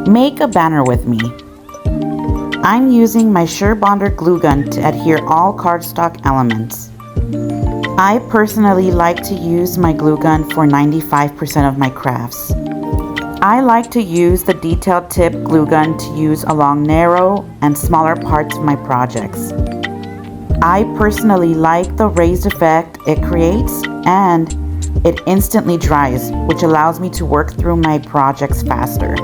Make a banner with me. I'm using my Sure Bonder glue gun to adhere all cardstock elements. I personally like to use my glue gun for 95% of my crafts. I like to use the detailed tip glue gun to use along narrow and smaller parts of my projects. I personally like the raised effect it creates, and it instantly dries, which allows me to work through my projects faster.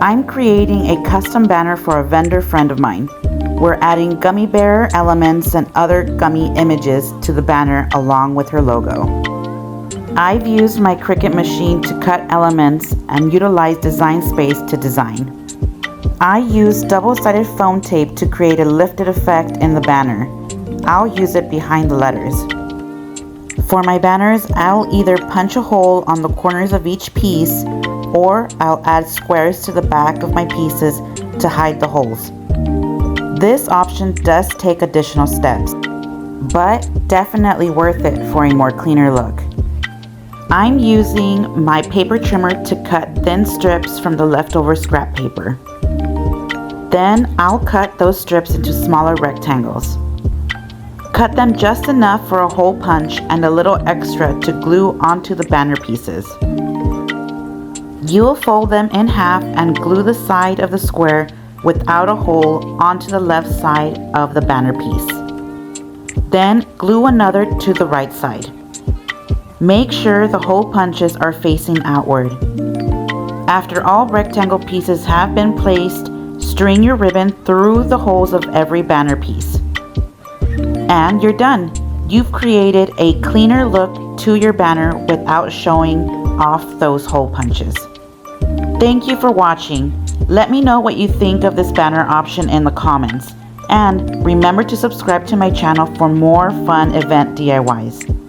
I'm creating a custom banner for a vendor friend of mine. We're adding gummy bear elements and other gummy images to the banner along with her logo. I've used my Cricut machine to cut elements and utilize design space to design. I use double-sided foam tape to create a lifted effect in the banner. I'll use it behind the letters. For my banners, I'll either punch a hole on the corners of each piece, or I'll add squares to the back of my pieces to hide the holes. This option does take additional steps, but definitely worth it for a more cleaner look. I'm using my paper trimmer to cut thin strips from the leftover scrap paper. Then I'll cut those strips into smaller rectangles. Cut them just enough for a hole punch and a little extra to glue onto the banner pieces. You'll fold them in half and glue the side of the square without a hole onto the left side of the banner piece. Then glue another to the right side. Make sure the hole punches are facing outward. After all rectangle pieces have been placed, string your ribbon through the holes of every banner piece. And you're done. You've created a cleaner look to your banner without showing off those hole punches. Thank you for watching. Let me know what you think of this banner option in the comments. And remember to subscribe to my channel for more fun event DIYs.